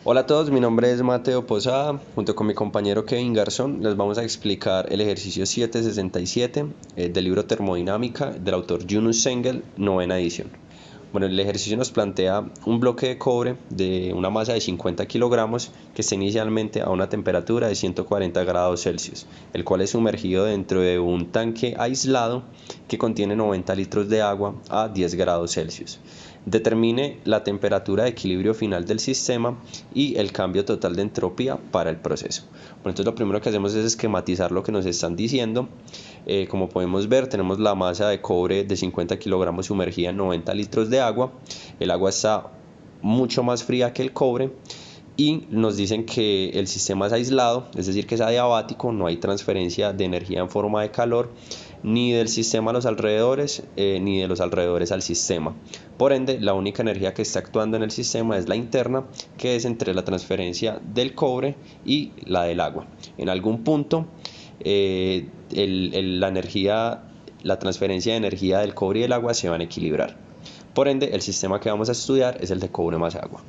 Hola a todos, mi nombre es Mateo Posada. Junto con mi compañero Kevin Garzón les vamos a explicar el ejercicio 767 del libro Termodinámica del autor Yunus Engel, novena edición. Bueno, el ejercicio nos plantea un bloque de cobre de una masa de 50 kilogramos que está inicialmente a una temperatura de 140 grados Celsius, el cual es sumergido dentro de un tanque aislado que contiene 90 litros de agua a 10 grados Celsius. Determine la temperatura de equilibrio final del sistema y el cambio total de entropía para el proceso. Bueno, entonces lo primero que hacemos es esquematizar lo que nos están diciendo. Como podemos ver, tenemos la masa de cobre de 50 kilogramos sumergida en 90 litros de agua. El agua está mucho más fría que el cobre y nos dicen que el sistema es aislado, es decir, que es adiabático, no hay transferencia de energía en forma de calor ni del sistema a los alrededores, ni de los alrededores al sistema. Por ende, la única energía que está actuando en el sistema es la interna, que es entre la transferencia del cobre y la del agua. En algún punto, la transferencia de energía del cobre y del agua se van a equilibrar. Por ende, el sistema que vamos a estudiar es el de cobre más agua.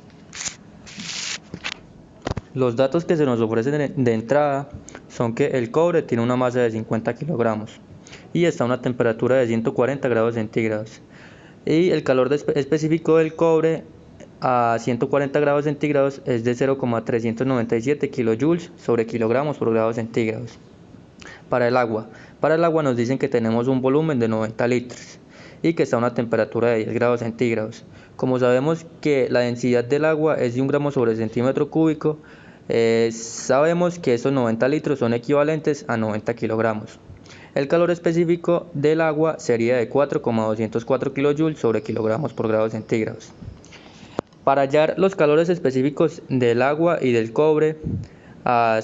Los datos que se nos ofrecen de entrada son que el cobre tiene una masa de 50 kilogramos y está a una temperatura de 140 grados centígrados. Y el calor específico del cobre a 140 grados centígrados es de 0,397 kilojoules sobre kilogramos por grados centígrados. Para el agua nos dicen que tenemos un volumen de 90 litros y que está a una temperatura de 10 grados centígrados. Como sabemos que la densidad del agua es de 1 gramo sobre centímetro cúbico, sabemos que esos 90 litros son equivalentes a 90 kilogramos. El calor específico del agua sería de 4,204 kilojoules sobre kilogramos por grados centígrados. Para hallar los calores específicos del agua y del cobre a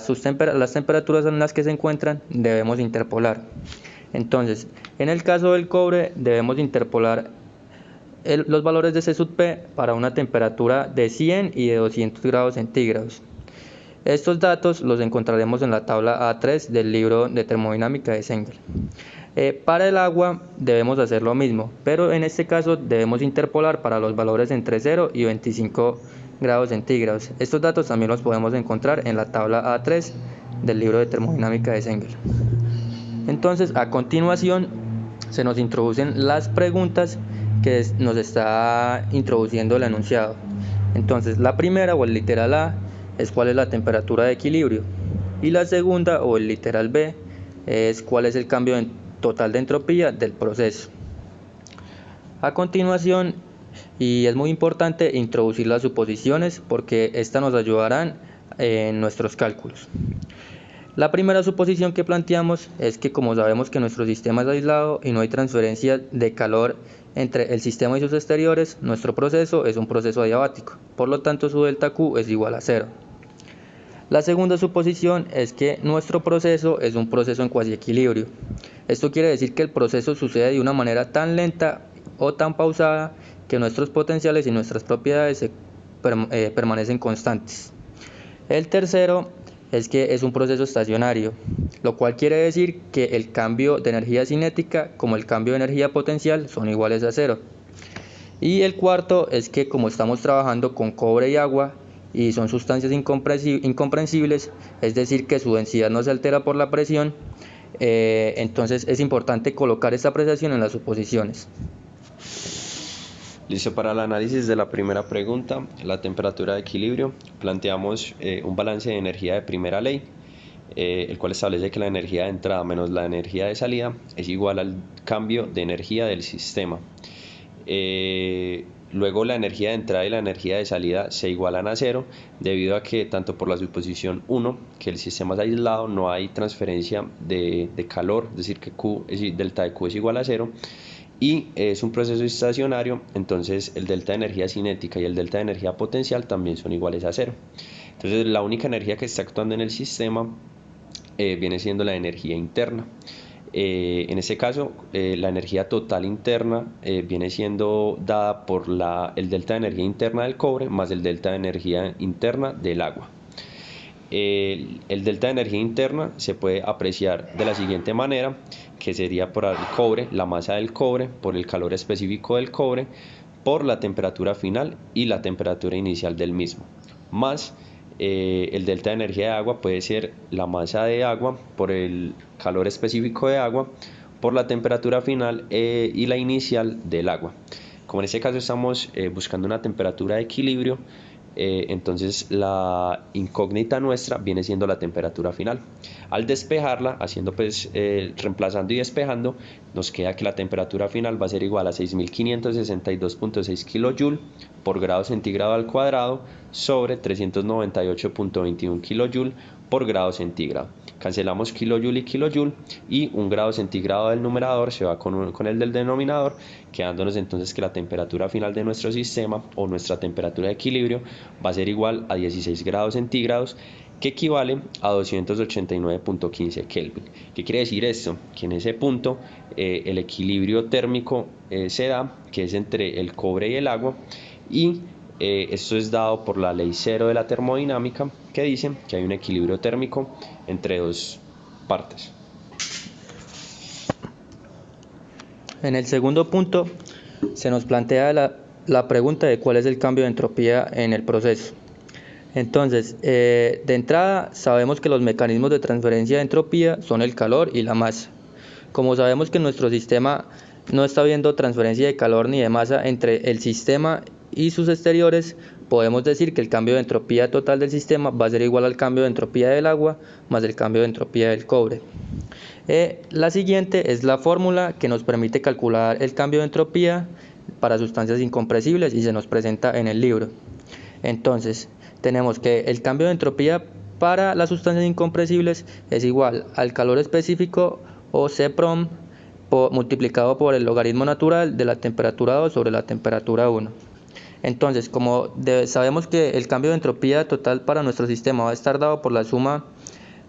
las temperaturas en las que se encuentran, debemos interpolar. Entonces, en el caso del cobre debemos interpolar los valores de C sub P para una temperatura de 100 y de 200 grados centígrados. Estos datos los encontraremos en la tabla A3 del libro de termodinámica de Engel. Para el agua debemos hacer lo mismo, pero en este caso debemos interpolar para los valores entre 0 y 25 grados centígrados. Estos datos también los podemos encontrar en la tabla A3 del libro de termodinámica de Engel. Entonces, a continuación se nos introducen las preguntas que nos está introduciendo el enunciado. Entonces, la primera o el literal A es cuál es la temperatura de equilibrio, y la segunda o el literal B es cuál es el cambio total de entropía del proceso. A continuación, y es muy importante introducir las suposiciones porque estas nos ayudarán en nuestros cálculos. La primera suposición que planteamos es que, como sabemos que nuestro sistema es aislado y no hay transferencia de calor entre el sistema y sus exteriores, nuestro proceso es un proceso adiabático, por lo tanto su delta Q es igual a 0. La segunda suposición es que nuestro proceso es un proceso en cuasi equilibrio. Esto quiere decir que el proceso sucede de una manera tan lenta o tan pausada que nuestros potenciales y nuestras propiedades permanecen constantes. El tercero es que es un proceso estacionario, lo cual quiere decir que el cambio de energía cinética como el cambio de energía potencial son iguales a 0. Y el cuarto es que, como estamos trabajando con cobre y agua y son sustancias incomprensibles, es decir, que su densidad no se altera por la presión, entonces es importante colocar esta apreciación en las suposiciones. Listo, para el análisis de la primera pregunta, la temperatura de equilibrio, planteamos un balance de energía de primera ley, el cual establece que la energía de entrada menos la energía de salida es igual al cambio de energía del sistema. Luego la energía de entrada y la energía de salida se igualan a 0 debido a que, tanto por la suposición 1, que el sistema es aislado, no hay transferencia de calor, es decir que delta de Q es igual a 0, y es un proceso estacionario, entonces el delta de energía cinética y el delta de energía potencial también son iguales a 0. Entonces la única energía que está actuando en el sistema viene siendo la energía interna. En este caso, la energía total interna viene siendo dada por el delta de energía interna del cobre más el delta de energía interna del agua. El delta de energía interna se puede apreciar de la siguiente manera, que sería por el cobre, la masa del cobre, por el calor específico del cobre, por la temperatura final y la temperatura inicial del mismo. más el delta de energía de agua puede ser la masa de agua por el calor específico de agua por la temperatura final y la inicial del agua. Como en este caso estamos buscando una temperatura de equilibrio, entonces la incógnita nuestra viene siendo la temperatura final. Al despejarla, reemplazando y despejando, nos queda que la temperatura final va a ser igual a 6562.6 kJ por grado centígrado al cuadrado sobre 398.21 kJ por grado centígrado. Cancelamos kilojoule y kilojoule y un grado centígrado del numerador se va con el del denominador, quedándonos entonces que la temperatura final de nuestro sistema o nuestra temperatura de equilibrio va a ser igual a 16 grados centígrados, que equivale a 289.15 Kelvin. ¿Qué quiere decir esto? Que en ese punto el equilibrio térmico se da, que es entre el cobre y el agua, y esto es dado por la ley cero de la termodinámica, que dice que hay un equilibrio térmico entre dos partes. En el segundo punto se nos plantea la pregunta de cuál es el cambio de entropía en el proceso. Entonces, de entrada sabemos que los mecanismos de transferencia de entropía son el calor y la masa. Como sabemos que nuestro sistema no está habiendo transferencia de calor ni de masa entre el sistema y sus exteriores, podemos decir que el cambio de entropía total del sistema va a ser igual al cambio de entropía del agua más el cambio de entropía del cobre. La siguiente es la fórmula que nos permite calcular el cambio de entropía para sustancias incompresibles y se nos presenta en el libro. Entonces, tenemos que el cambio de entropía para las sustancias incompresibles es igual al calor específico o Cprom multiplicado por el logaritmo natural de la temperatura 2 sobre la temperatura 1. Entonces, como sabemos que el cambio de entropía total para nuestro sistema va a estar dado por la suma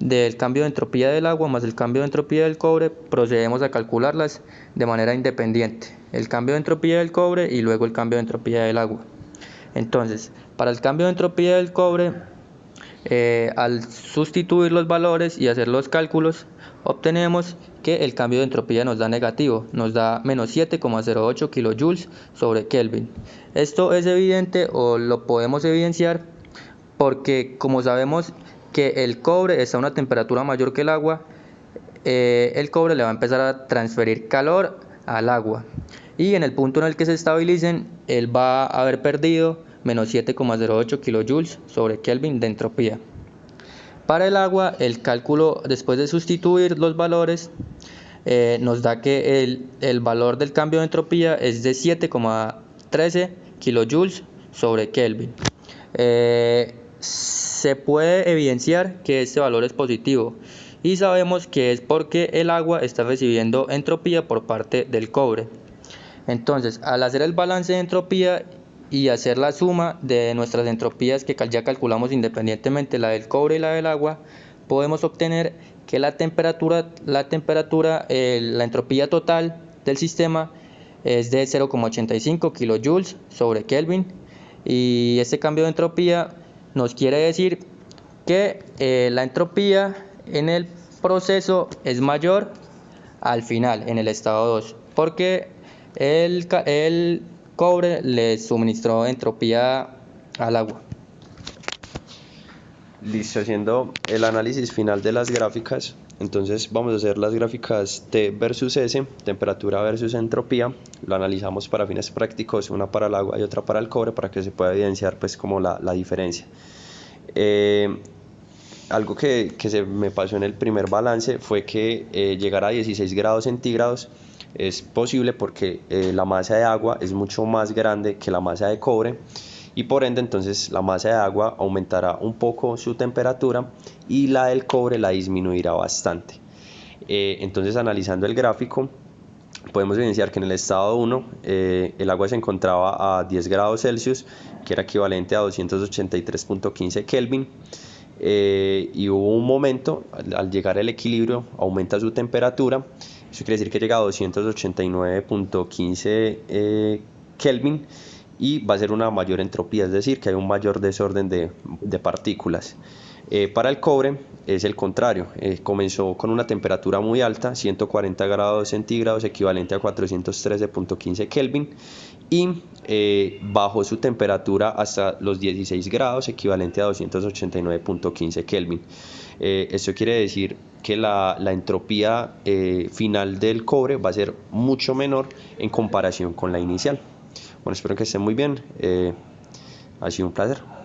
del cambio de entropía del agua más el cambio de entropía del cobre, procedemos a calcularlas de manera independiente, el cambio de entropía del cobre y luego el cambio de entropía del agua. Entonces, para el cambio de entropía del cobre, al sustituir los valores y hacer los cálculos, obtenemos que el cambio de entropía nos da negativo, nos da menos 7,08 kJ sobre Kelvin. Esto es evidente o lo podemos evidenciar porque, como sabemos que el cobre está a una temperatura mayor que el agua, el cobre le va a empezar a transferir calor al agua y en el punto en el que se estabilicen, él va a haber perdido menos 7,08 kJ sobre Kelvin de entropía. Para el agua, el cálculo después de sustituir los valores nos da que el valor del cambio de entropía es de 7,13 kJ sobre Kelvin. Se puede evidenciar que este valor es positivo y sabemos que es porque el agua está recibiendo entropía por parte del cobre. Entonces, al hacer el balance de entropía y hacer la suma de nuestras entropías que ya calculamos independientemente, la del cobre y la del agua, podemos obtener que la entropía total del sistema es de 0,85 kJ sobre Kelvin, y este cambio de entropía nos quiere decir que la entropía en el proceso es mayor al final, en el estado 2, porque el cobre le suministró entropía al agua. Listo, haciendo el análisis final de las gráficas, entonces vamos a hacer las gráficas T versus S, temperatura versus entropía. Lo analizamos para fines prácticos, una para el agua y otra para el cobre, para que se pueda evidenciar pues como la diferencia. Algo que se me pasó en el primer balance fue que llegar a 16 grados centígrados es posible porque la masa de agua es mucho más grande que la masa de cobre, y por ende entonces la masa de agua aumentará un poco su temperatura y la del cobre la disminuirá bastante. Entonces, analizando el gráfico, podemos evidenciar que en el estado 1 el agua se encontraba a 10 grados Celsius, que era equivalente a 283.15 Kelvin. Y hubo un momento, al llegar al equilibrio, aumenta su temperatura. Eso quiere decir que llega a 289.15 Kelvin y va a ser una mayor entropía, es decir, que hay un mayor desorden de partículas. Para el cobre es el contrario, comenzó con una temperatura muy alta, 140 grados centígrados, equivalente a 413.15 Kelvin, y bajó su temperatura hasta los 16 grados, equivalente a 289.15 Kelvin. Esto quiere decir que la entropía final del cobre va a ser mucho menor en comparación con la inicial. Bueno, espero que estén muy bien. Ha sido un placer.